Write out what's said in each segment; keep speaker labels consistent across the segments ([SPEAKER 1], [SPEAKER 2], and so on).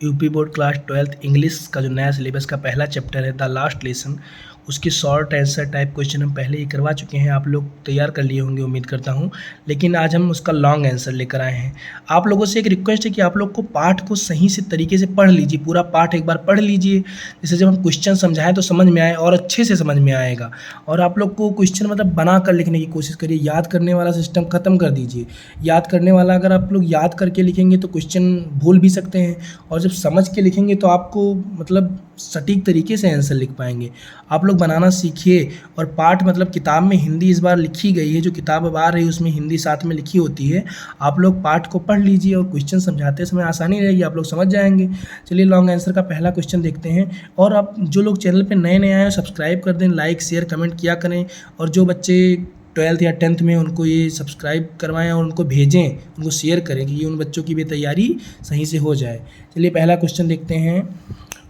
[SPEAKER 1] UP board class 12th English का जो नया सिलेबस का पहला चैप्टर है द लास्ट लेसन, उसकी शॉर्ट आंसर टाइप क्वेश्चन हम पहले ही करवा चुके हैं। आप लोग तैयार कर लिए होंगे उम्मीद करता हूं, लेकिन आज हम उसका लॉन्ग आंसर लेकर आए हैं। आप लोगों से एक रिक्वेस्ट है कि आप लोग को पाठ को सही से तरीके से पढ़ लीजिए, पूरा पाठ एक बार पढ़ लीजिए, जिससे जब हम क्वेश्चन समझाएं तो समझ में आए और अच्छे से समझ में आएगा। और आप लोग को क्वेश्चन मतलब बना कर लिखने की कोशिश करिए, याद करने वाला सिस्टम ख़त्म कर दीजिए। याद करने वाला अगर आप लोग याद करके लिखेंगे तो क्वेश्चन भूल भी सकते हैं, और जब समझ के लिखेंगे तो आपको मतलब सटीक तरीके से आंसर लिख पाएंगे। आप लोग बनाना सीखिए। और पाठ मतलब किताब में हिंदी इस बार लिखी गई है, जो किताब अब आ रही है उसमें हिंदी साथ में लिखी होती है। आप लोग पाठ को पढ़ लीजिए और क्वेश्चन समझाते समय आसानी रहेगी, आप लोग समझ जाएंगे। चलिए लॉन्ग आंसर का पहला क्वेश्चन देखते हैं। और आप जो लोग चैनल पे नए नए आए हैं सब्सक्राइब कर दें, लाइक शेयर कमेंट किया करें। और जो बच्चे 12th या 10th में उनको ये सब्सक्राइब करवाएं और उनको भेजें, उनको शेयर करें कि ये उन बच्चों की भी तैयारी सही से हो जाए। चलिए पहला क्वेश्चन देखते हैं।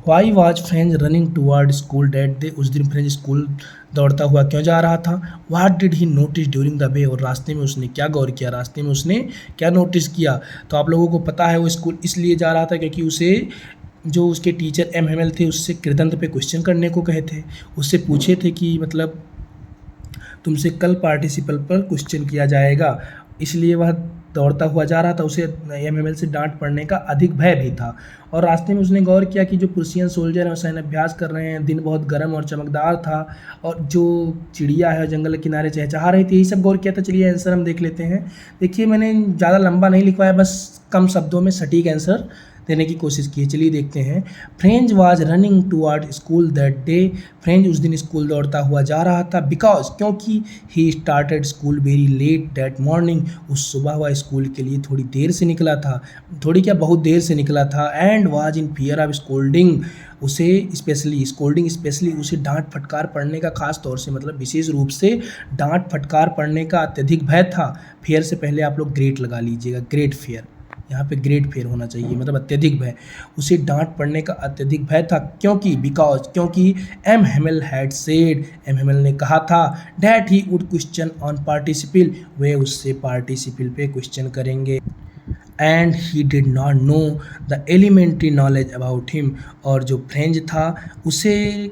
[SPEAKER 1] Why was French running toward school that day, उस दिन फ्रेंच स्कूल दौड़ता हुआ क्यों जा रहा था। What did he notice during the way, और रास्ते में उसने क्या गौर किया, रास्ते में उसने क्या नोटिस किया। तो आप लोगों को पता है वो स्कूल इसलिए जा रहा था क्योंकि उसे जो उसके टीचर एम थे उससे कृदंत पे क्वेश्चन करने को कहे थे। उससे पूछे थे कि मतलब तुमसे कल पार्टिसिपल पर क्वेश्चन किया जाएगा, इसलिए वह दौड़ता हुआ जा रहा था। उसे एम से डांट पड़ने का अधिक भय भी था। और रास्ते में उसने गौर किया कि जो प्रूसियन सोल्जर हैं सैन्य अभ्यास कर रहे हैं, दिन बहुत गर्म और चमकदार था, और जो चिड़िया है जंगल के किनारे चहचहा रही थी, यही सब गौर किया था। चलिए आंसर हम देख लेते हैं। देखिए मैंने ज़्यादा लंबा नहीं लिखवाया, बस कम शब्दों में सटीक आंसर देने की कोशिश की है। चलिए देखते हैं। French was running toward school that day, French उस दिन स्कूल दौड़ता हुआ जा रहा था। बिकॉज क्योंकि ही started school very late that morning, उस सुबह वह स्कूल के लिए थोड़ी देर से निकला था, थोड़ी क्या बहुत देर से निकला था। And was in fear of scolding, उसे स्पेशली उसे डांट फटकार पड़ने का खास तौर से मतलब विशेष रूप से डांट फटकार पड़ने का अत्यधिक भय था। फेयर से पहले आप लोग ग्रेट लगा लीजिएगा, ग्रेट फेयर, यहाँ पे ग्रेट फेयर होना चाहिए, मतलब अत्यधिक भय। उसे डांट पड़ने का अत्यधिक भय था क्योंकि क्योंकि M Hamel had said, M Hamel ने कहा था that he would question on participle, वे उससे पार्टिसिपल पे क्वेश्चन करेंगे। And he did not know the elementary knowledge about him, और जो फ्रेंच था उसे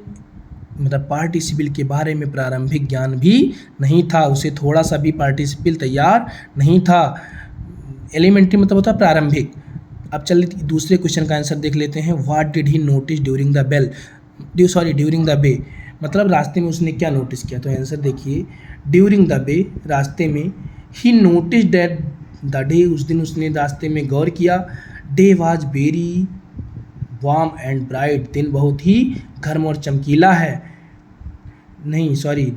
[SPEAKER 1] मतलब पार्टिसिपल के बारे में प्रारंभिक ज्ञान भी नहीं था, उसे थोड़ा सा भी पार्टिसिपल तैयार नहीं था। एलिमेंट्री मतलब होता है प्रारंभिक। अब चलिए दूसरे क्वेश्चन का आंसर देख लेते हैं। What did he notice during during the way, मतलब रास्ते में उसने क्या नोटिस किया। तो आंसर देखिए, ड्यूरिंग द वे रास्ते में, he noticed that the day उस दिन उसने रास्ते में गौर किया, day was very warm and bright, दिन बहुत ही गर्म और चमकीला है।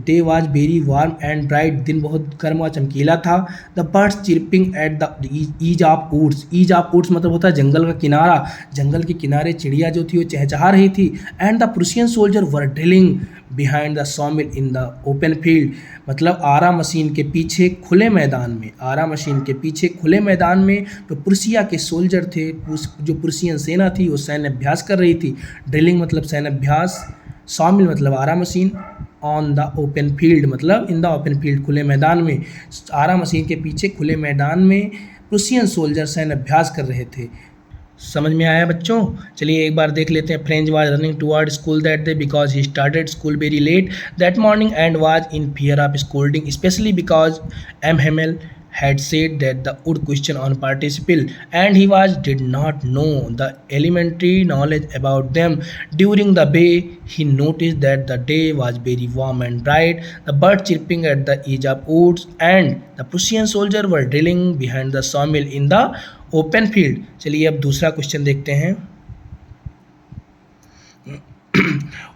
[SPEAKER 1] Day was very warm and bright, दिन बहुत गर्म और चमकीला था। The birds chirping at the edge of woods, edge of woods मतलब होता है जंगल का किनारा, जंगल के किनारे चिड़िया जो थी वो चहचहा रही थी। And the Prussian soldier were drilling behind the सॉमिल in the open field, मतलब आरा मशीन के पीछे खुले मैदान में, तो प्रूसिया के सोल्जर थे, जो प्रूसियन सेना थी वो सैन्य अभ्यास कर रही थी। ड्रिलिंग मतलब सैन्य अभ्यास, सॉमिल मतलब आरा machine, on the open field मतलब इन द ओपन फील्ड खुले मैदान में, आरा मशीन के पीछे खुले मैदान में प्रूसियन सोल्जर सैन्य अभ्यास कर रहे थे। समझ में आया बच्चों। चलिए एक बार देख लेते हैं। French was running toward school that day because he started school very late that morning and was in fear of scolding specially because M Hamel had said that the would question on participle and he did not know the elementary knowledge about them. During the day he noticed that the day was very warm and bright, the birds chirping at the edge of woods and the Prussian soldiers were drilling behind the sawmill in the open field. चलिए अब दूसरा question देखते हैं।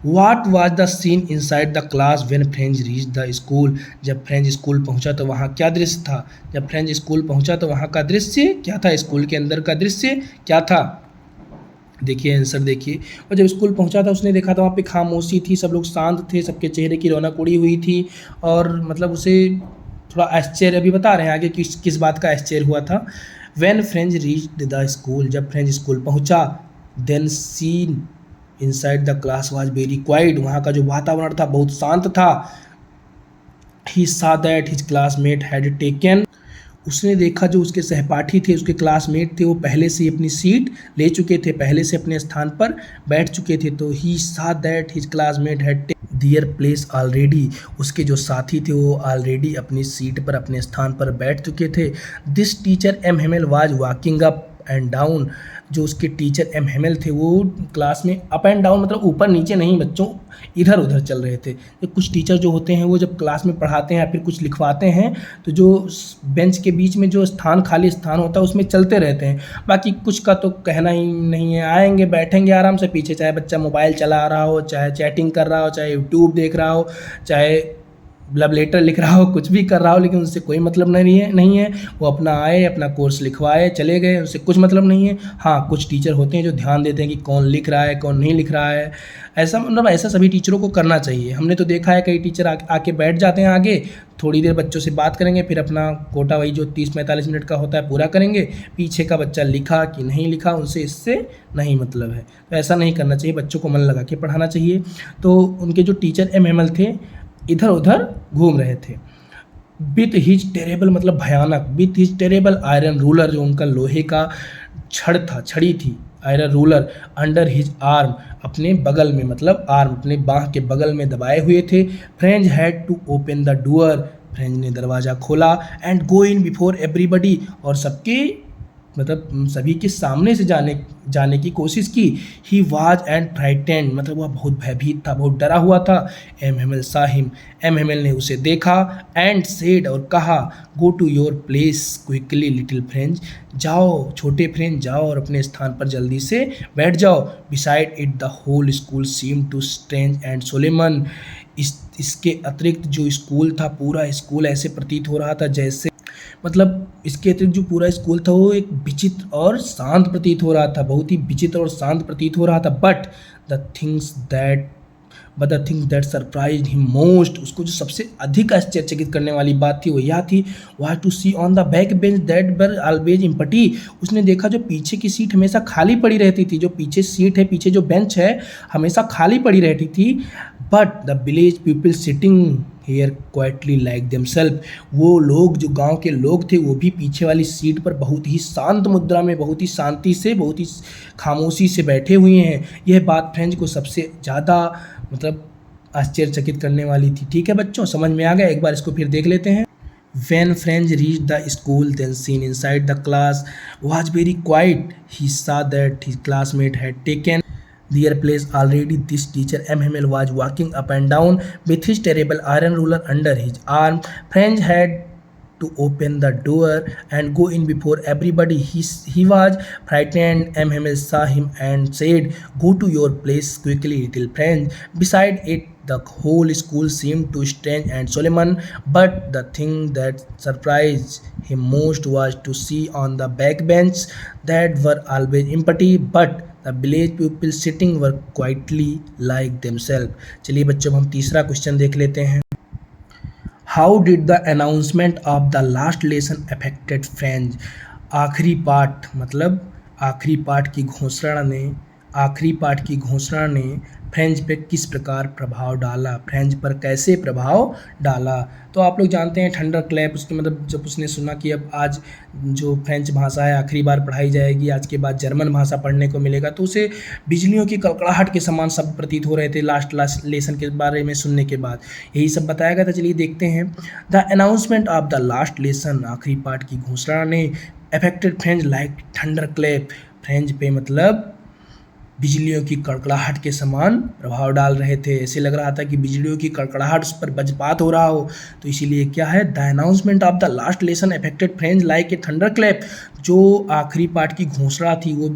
[SPEAKER 1] What was the scene inside the class when French reached the school? जब French school पहुंचा तो वहाँ क्या दृश्य था। जब फ्रेंच स्कूल पहुंचा तो वहाँ का दृश्य क्या था, स्कूल के अंदर का दृश्य क्या था। देखिए आंसर देखिए। और जब स्कूल पहुंचा था उसने देखा था वहाँ पे खामोशी थी, सब लोग शांत थे, सबके चेहरे की रौनक उड़ी हुई थी, और मतलब उसे थोड़ा आश्चर्य, अभी बता रहे हैं आगे किस बात का आश्चर्य हुआ था। When French reached the school, जब फ्रेंच स्कूल पहुंचा, then scene inside the class was very quite, वहाँ का जो वातावरण था बहुत शांत था। ही saw that his classmate had taken उसने देखा जो उसके सहपाठी थे, उसके क्लासमेट थे, वो पहले से ही अपनी सीट ले चुके थे, पहले से अपने स्थान पर बैठ चुके थे। तो he saw that his classmate had their place already, उसके जो साथी थे वो ऑलरेडी अपनी सीट पर, अपने स्थान पर बैठ चुके थे। This teacher M Hamel was walking up and down, जो उसके टीचर एम हेमल थे वो क्लास में अप एंड डाउन मतलब ऊपर नीचे नहीं बच्चों, इधर उधर चल रहे थे। तो कुछ टीचर जो होते हैं वो जब क्लास में पढ़ाते हैं या फिर कुछ लिखवाते हैं तो जो बेंच के बीच में जो स्थान खाली स्थान होता है उसमें चलते रहते हैं। बाकी कुछ का तो कहना ही नहीं है, आएंगे बैठेंगे आराम से पीछे, चाहे बच्चा मोबाइल चला रहा हो, चाहे चैटिंग कर रहा हो, चाहे यूट्यूब देख रहा हो, चाहे लव लेटर लिख रहा हो, कुछ भी कर रहा हो, लेकिन उससे कोई मतलब नहीं है। वो अपना आए, अपना कोर्स लिखवाए, चले गए, उससे कुछ मतलब नहीं है। हाँ, कुछ टीचर होते हैं जो ध्यान देते हैं कि कौन लिख रहा है, कौन नहीं लिख रहा है। ऐसा मतलब ऐसा सभी टीचरों को करना चाहिए। हमने तो देखा है कई टीचर आके बैठ जाते हैं आगे, थोड़ी देर बच्चों से बात करेंगे, फिर अपना कोटा वही जो 30-45 मिनट का होता है पूरा करेंगे। पीछे का बच्चा लिखा कि नहीं लिखा उनसे इससे नहीं मतलब है। तो ऐसा नहीं करना चाहिए, बच्चों को मन लगा के पढ़ाना चाहिए। तो उनके जो टीचर एम हेमल थे इधर उधर घूम रहे थे। विथ हिज टेरेबल मतलब भयानक, with his terrible iron ruler, जो उनका लोहे का छड़ी थी, iron ruler, under his arm, अपने बगल में मतलब आर्म अपने बाह के बगल में दबाए हुए थे। French had to open the door, French ने दरवाज़ा खोला, and go in before everybody, और सबके मतलब सभी के सामने से जाने की कोशिश की। ही वाज एंड फ्राइटेंड मतलब वह बहुत भयभीत था, बहुत डरा हुआ था। M Hamel saw him, M Hamel ने उसे देखा, एंड सेड और कहा, go to your place quickly little French, जाओ छोटे फ्रेंच जाओ और अपने स्थान पर जल्दी से बैठ जाओ। Beside it the whole school seem to strange and solemn, इसके अतिरिक्त जो स्कूल था, पूरा स्कूल ऐसे प्रतीत हो रहा था जैसे मतलब इसके अतिरिक्त जो पूरा स्कूल था वो एक विचित्र और शांत प्रतीत हो रहा था, बहुत ही विचित्र और शांत प्रतीत हो रहा था। But the thing that surprised him most, उसको जो सबसे अधिक आश्चर्यचकित करने वाली बात थी वो यह थी, was to see on the back bench that were always empty, उसने देखा जो पीछे की सीट हमेशा खाली पड़ी रहती थी, जो पीछे सीट है, पीछे जो बेंच है हमेशा खाली पड़ी रहती थी। But the village people sitting there quietly like themselves, वो लोग जो गांव के लोग थे वो भी पीछे वाली सीट पर बहुत ही शांत मुद्रा में, बहुत ही शांति से, बहुत ही खामोशी से बैठे हुए हैं। यह बात फ्रेंच को सबसे ज़्यादा मतलब आश्चर्यचकित करने वाली थी। ठीक है बच्चों, समझ में आ गया? एक बार इसको फिर देख लेते हैं। When French reached the school, then seen inside the class was very quiet. He saw that his classmate had taken their place already. This teacher M. Hamel was walking up and down with his terrible iron ruler under his arm. French had to open the door and go in before everybody. He was frightened. M. Hamel saw him and said, "Go to your place quickly, little French." Beside it, the whole school seemed to strange and solemn, but the thing that surprised him most was to see on the back bench that were always empty, but the village people sitting were quietly like themselves. चलिए बच्चों, हम तीसरा question देख लेते हैं। How did the announcement of the last lesson affected French, आखिरी पाठ मतलब आखिरी पाठ की घोषणा ने फ्रेंच पे किस प्रकार प्रभाव डाला, फ्रेंच पर कैसे प्रभाव डाला। तो आप लोग जानते हैं थंडर क्लैप, उसके मतलब जब उसने सुना कि अब आज जो फ्रेंच भाषा है आखिरी बार पढ़ाई जाएगी, आज के बाद जर्मन भाषा पढ़ने को मिलेगा, तो उसे बिजलियों की कड़कड़ाहट के समान शब्द प्रतीत हो रहे थे लास्ट लेसन के बारे में सुनने के बाद। यही सब बताया गया था। चलिए देखते हैं। The announcement of the last lesson, आखिरी पाठ की घोषणा ने affected French like thunder clap, French पे मतलब बिजलियों की कड़कड़ाहट के समान प्रभाव डाल रहे थे। ऐसे लग रहा था कि बिजलियों की कड़कड़ाहट उस पर वज्रपात हो रहा हो। तो इसीलिए क्या है, the announcement of the last lesson affected French like a thunder clap, जो आखिरी पाठ की घोषणा थी वो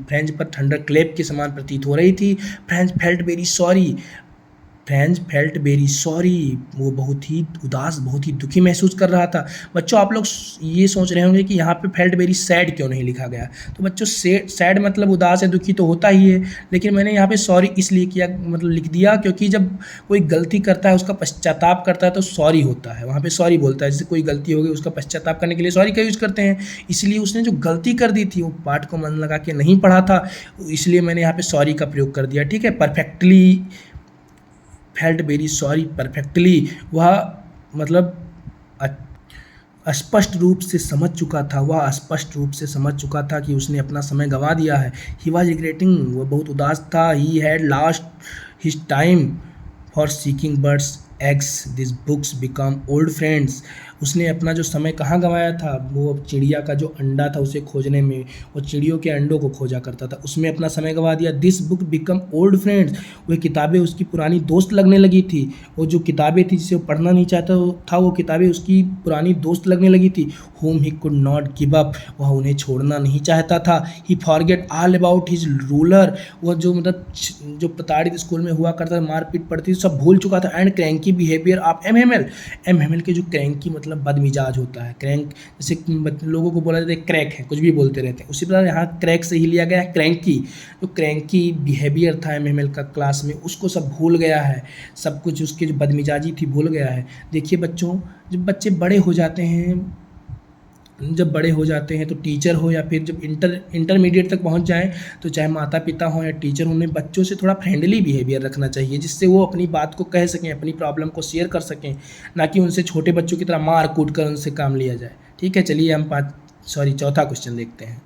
[SPEAKER 1] फ्रेंच पर थंडर क्लैप के समान प्रतीत हो रही थी। फ्रेंच फेल्ट वेरी सॉरी, वो बहुत ही उदास, बहुत ही दुखी महसूस कर रहा था। बच्चों आप लोग ये सोच रहे होंगे कि यहाँ पे फेल्ट वेरी सैड क्यों नहीं लिखा गया। तो बच्चों सैड मतलब उदास है, दुखी तो होता ही है, लेकिन मैंने यहाँ पे सॉरी इसलिए किया मतलब लिख दिया क्योंकि जब कोई गलती करता है उसका पश्चाताप करता है तो सॉरी होता है, वहाँ पर सॉरी बोलता है। जैसे कोई गलती हो गई उसका पश्चाताप करने के लिए सॉरी का यूज़ करते हैं। इसलिए उसने जो गलती कर दी थी वो पाठ को मन लगा के नहीं पढ़ा था, इसलिए मैंने यहाँ पर सॉरी का प्रयोग कर दिया। ठीक है, perfectly felt very sorry, perfectly वह मतलब स्पष्ट रूप से समझ चुका था, वह स्पष्ट रूप से समझ चुका था कि उसने अपना समय गंवा दिया है। ही वॉज रिग्रेटिंग, वह बहुत उदास था। He had lost his time for seeking birds eggs, this books become old friends. उसने अपना जो समय कहाँ गंवाया था, वो चिड़िया का जो अंडा था उसे खोजने में, वो चिड़ियों के अंडों को खोजा करता था, उसमें अपना समय गंवा दिया। This book become old friends, वह किताबें उसकी पुरानी दोस्त लगने लगी थी। वो जो किताबें थी जिसे वो पढ़ना नहीं चाहता था, वो किताबें उसकी पुरानी दोस्त लगने लगी थी। Home he could not give up, वह उन्हें छोड़ना नहीं चाहता था। He forget all about his ruler, वह जो मतलब जो प्रताड़ित स्कूल में हुआ करता था, मारपीट पड़ती थी, सब भूल चुका था। And cranky behaviour of M के जो क्रैंकी मतलब बदमिजाज होता है, क्रैंक जैसे लोगों को बोला जाता है क्रैक है, कुछ भी बोलते रहते हैं, उसी प्रकार यहाँ क्रैक से ही लिया गया है क्रैंकी। जो क्रैंकी बिहेवियर था एम का क्लास में, उसको सब भूल गया है, सब कुछ उसकी जो बदमिजाजी थी भूल गया है। देखिए बच्चों, जब बच्चे बड़े हो जाते हैं, जब बड़े हो जाते हैं तो टीचर हो या फिर जब इंटरमीडिएट तक पहुंच जाएं, तो चाहे माता पिता हो या टीचर, उन्हें बच्चों से थोड़ा फ्रेंडली बिहेवियर रखना चाहिए, जिससे वो अपनी बात को कह सकें, अपनी प्रॉब्लम को शेयर कर सकें, ना कि उनसे छोटे बच्चों की तरह मार कूट कर उनसे काम लिया जाए। ठीक है, चलिए हम चौथा क्वेश्चन देखते हैं।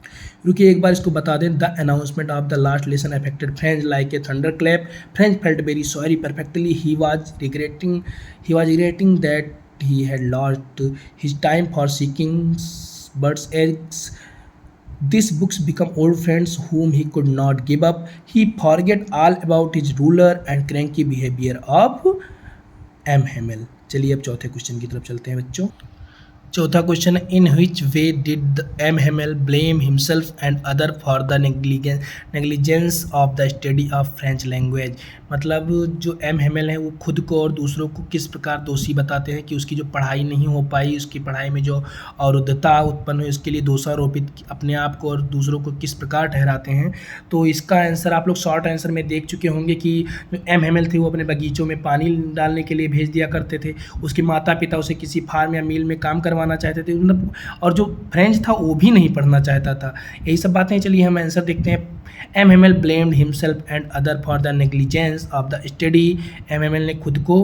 [SPEAKER 1] रुकिए एक बार इसको बता दें। The announcement of the last lesson affected French like a thunder clap. French felt very sorry perfectly. He was regretting that he had lost his time for seeking birds eggs. These books become old friends whom he could not give up. He forget all about his ruler and cranky behavior of M. Hamel. चलिए अब चौथे question की तरफ चलते हैं बच्चों। चौथा question, in which way did M Hamel blame himself and other for the negligence of the study of French language. मतलब जो एम हेमेल है वो खुद को और दूसरों को किस प्रकार दोषी बताते हैं कि उसकी जो पढ़ाई नहीं हो पाई, उसकी पढ़ाई में जो अवरुद्धता उत्पन्न हुई, उसके लिए दोषारोपित अपने आप को और दूसरों को किस प्रकार ठहराते हैं। तो इसका आंसर आप लोग शॉर्ट आंसर में देख चुके होंगे कि जो एम हेमेल थे वो अपने बगीचों में पानी डालने के लिए भेज दिया करते थे, उसके माता पिता उसे किसी फार्म या मिल में काम करवाना चाहते थे, मतलब और जो फ्रेंच था वो भी नहीं पढ़ना चाहता था। यही सब बातें। चलिए हम आंसर देखते हैं। M Hamel blamed himself and other for the negligence of the study. M Hamel ने खुद को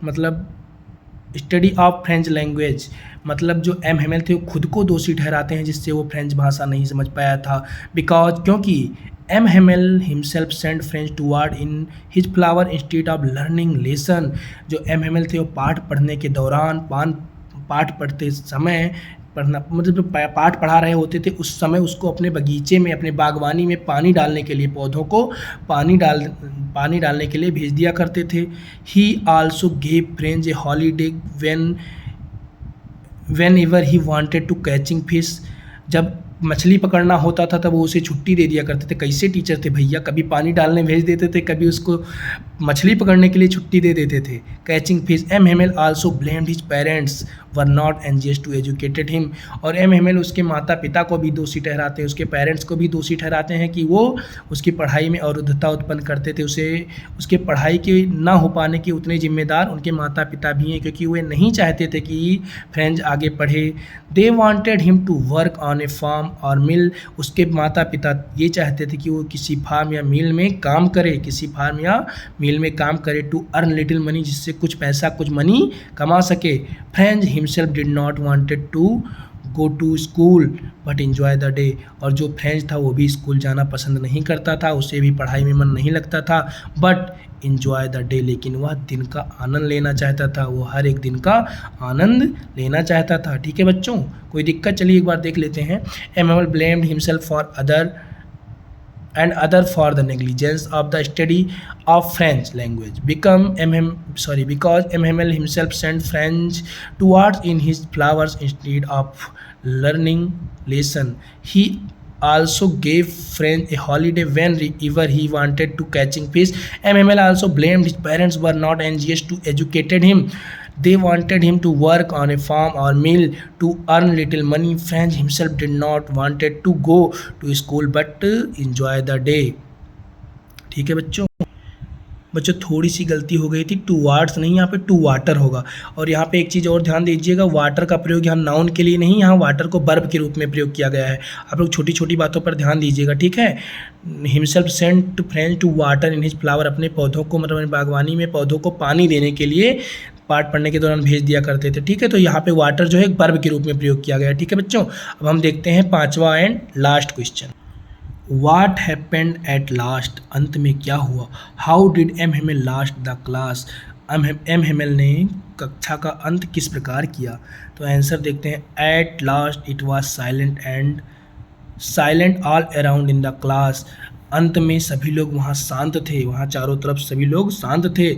[SPEAKER 1] मतलब स्टडी ऑफ फ्रेंच लैंग्वेज, मतलब जो एम हेमेल थे वो खुद को दोषी ठहराते हैं जिससे वो फ्रेंच भाषा नहीं समझ पाया था। बिकॉज क्योंकि M Hamel himself send French toward in his flower institute of learning lesson. जो एम हेमेल थे वो पाठ पढ़ने के दौरान पाठ पढ़ते समय पढ़ना मतलब जो पाठ पढ़ा रहे होते थे उस समय उसको अपने बगीचे में, अपने बागवानी में पानी डालने के लिए, पौधों को पानी डालने के लिए भेज दिया करते थे। He also gave French a holiday whenever he wanted to catching fish. जब मछली पकड़ना होता था तब वो उसे छुट्टी दे दिया करते थे। कैसे टीचर थे भैया, कभी पानी डालने भेज देते थे, कभी उसको मछली पकड़ने के लिए छुट्टी दे देते थे। Catching fish. M Hamel also blamed his parents were not anxious to educated him. और एम हेमेल उसके माता पिता को भी दोषी ठहराते हैं, उसके पेरेंट्स को भी दोषी ठहराते हैं कि वो उसकी पढ़ाई में अवरुद्धता उत्पन्न करते थे। उसे उसके पढ़ाई के ना हो पाने के उतने जिम्मेदार उनके माता पिता भी हैं, क्योंकि वे नहीं चाहते थे कि फ्रेंच आगे पढ़े। They wanted him to work on a farm और मिल। उसके माता पिता ये चाहते थे कि वो किसी फार्म या मिल में काम करे, किसी फार्म या मिल में काम करे, टू अर्न लिटिल मनी, जिससे कुछ पैसा कुछ मनी कमा सके। French himself did not wanted to go to school but enjoy the day. और जो फ्रेंच था वो भी स्कूल जाना पसंद नहीं करता था, उसे भी पढ़ाई में मन नहीं लगता था, बट इंजॉय द डे, लेकिन वह दिन का आनंद लेना चाहता था, वो हर एक दिन का आनंद लेना चाहता था। ठीक है बच्चों, कोई दिक्कत? चलिए एक बार देख लेते हैं। M blamed himself for other for the negligence of the study of French language. Because M. Hamel himself sent French towards in his flowers instead of learning lesson. He also gave French a holiday whenever he wanted to catching fish. M. Hamel also blamed his parents were not anxious to educated him. They wanted him to work on a farm or mill to earn little money. French himself did not wanted to go to school but enjoy the day. ठीक है बच्चों थोड़ी सी गलती हो गई थी, to wards नहीं, यहाँ पे टू वाटर होगा। और यहाँ पे एक चीज़ और ध्यान दीजिएगा, वाटर का प्रयोग यहाँ नाउन के लिए नहीं, यहाँ वाटर को वर्ब के रूप में प्रयोग किया गया है। आप लोग छोटी छोटी बातों पर ध्यान दीजिएगा, ठीक है। Himself sent French to water in his flower, अपने पौधों को मतलब बागवानी में पौधों को पानी देने के लिए पाठ पढ़ने के दौरान भेज दिया करते थे। ठीक है, तो यहाँ पे वाटर जो है एक वर्ब के रूप में प्रयोग किया गया है। ठीक है बच्चों, अब हम देखते हैं 5वां and last question. What happened at last? अंत में क्या हुआ? How did M. Hamel last the class? M. Hamel ने कक्षा का अंत किस प्रकार किया? तो आंसर देखते हैं। At last it was silent all around in the class. अंत में सभी लोग वहाँ शांत थे, वहाँ चारों तरफ सभी लोग शांत थे।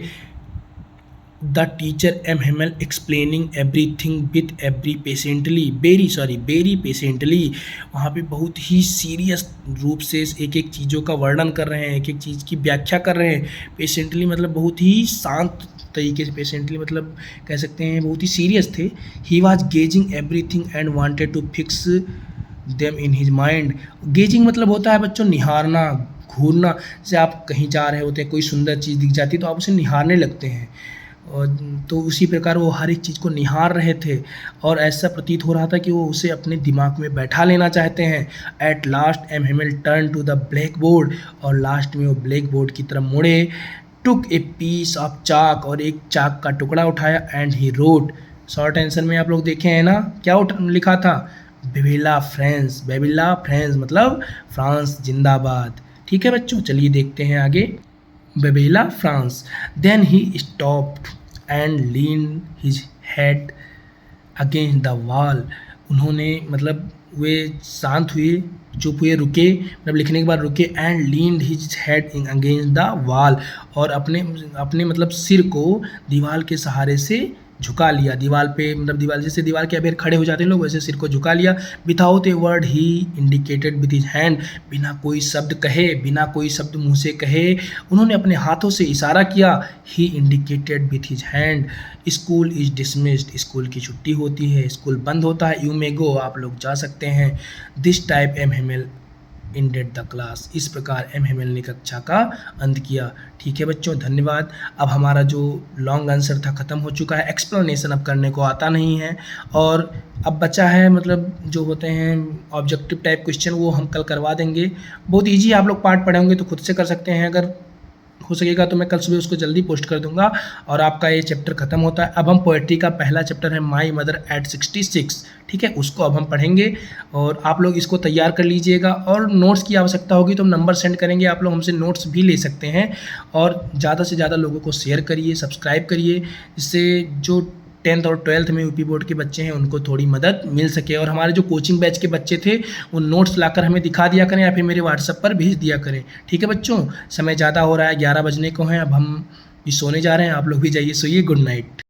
[SPEAKER 1] The teacher M. Hamel explaining everything with very patiently. वहाँ पे बहुत ही सीरियस रूप से एक एक चीज़ों का वर्णन कर रहे हैं, एक एक चीज़ की व्याख्या कर रहे हैं। पेशेंटली मतलब बहुत ही शांत तरीके से, पेशेंटली मतलब कह सकते हैं बहुत ही सीरियस थे। He was gazing everything and wanted to fix them in his mind. Gazing मतलब होता है बच्चों निहारना, घूरना। जैसे आप कहीं जा रहे होते हैं, कोई सुंदर चीज़ दिख जाती है तो आप उसे निहारने लगते हैं, और तो उसी प्रकार वो हर एक चीज़ को निहार रहे थे और ऐसा प्रतीत हो रहा था कि वो उसे अपने दिमाग में बैठा लेना चाहते हैं। At last M Hamel turn to the black board, और लास्ट में वो ब्लैक बोर्ड की तरफ मुड़े। टुक ए पीस ऑफ चाक, और एक चाक का टुकड़ा उठाया। And he wrote, short answer में आप लोग देखे हैं ना क्या लिखा था? बेबिला फ्रांस। बेबिला फ्रांस मतलब फ्रांस जिंदाबाद। ठीक है बच्चों, चलिए देखते हैं आगे। बेबिला France. Then he stopped and lean his head against the wall. उन्होंने मतलब वे शांत हुए, चुप हुए, रुके, मतलब लिखने के बाद रुके। And leaned his head against the wall, और अपने अपने मतलब सिर को दीवार के सहारे से झुका लिया। दीवार पे मतलब दीवार, जैसे दीवार के अबेर खड़े हो जाते हैं लोग, वैसे सिर को झुका लिया। Without a word he indicated with his hand. बिना कोई शब्द कहे, बिना कोई शब्द मुंह से कहे, उन्होंने अपने हाथों से इशारा किया। He indicated with his hand. School is dismissed, school की छुट्टी होती है, स्कूल बंद होता है। यू मे गो, आप लोग जा सकते हैं। This type M Hamel ended the class. इस प्रकार एम हेमल ने कक्षा का अंत किया। ठीक है बच्चों, धन्यवाद। अब हमारा जो लॉन्ग आंसर था ख़त्म हो चुका है, एक्सप्लेनेशन अब करने को आता नहीं है, और अब बचा है मतलब जो होते हैं ऑब्जेक्टिव टाइप क्वेश्चन, वो हम कल करवा देंगे। बहुत ईजी, आप लोग पार्ट पढ़ेंगे तो खुद से कर सकते हैं। अगर हो सकेगा तो मैं कल सुबह उसको जल्दी पोस्ट कर दूंगा, और आपका ये चैप्टर खत्म होता है। अब हम पोएट्री का पहला चैप्टर है माई मदर एट 66, ठीक है, उसको अब हम पढ़ेंगे, और आप लोग इसको तैयार कर लीजिएगा। और नोट्स की आवश्यकता होगी तो हम नंबर सेंड करेंगे, आप लोग हमसे नोट्स भी ले सकते हैं। और ज़्यादा से ज़्यादा लोगों को शेयर करिए, सब्सक्राइब करिए, जिससे जो 10th और 12th में यूपी बोर्ड के बच्चे हैं उनको थोड़ी मदद मिल सके। और हमारे जो कोचिंग बैच के बच्चे थे वो नोट्स लाकर हमें दिखा दिया करें, या फिर मेरे व्हाट्सएप पर भेज दिया करें। ठीक है बच्चों, समय ज़्यादा हो रहा है, 11 बजने को हैं, अब हम भी सोने जा रहे हैं। आप लोग भी जाइए, सोइए। Good night.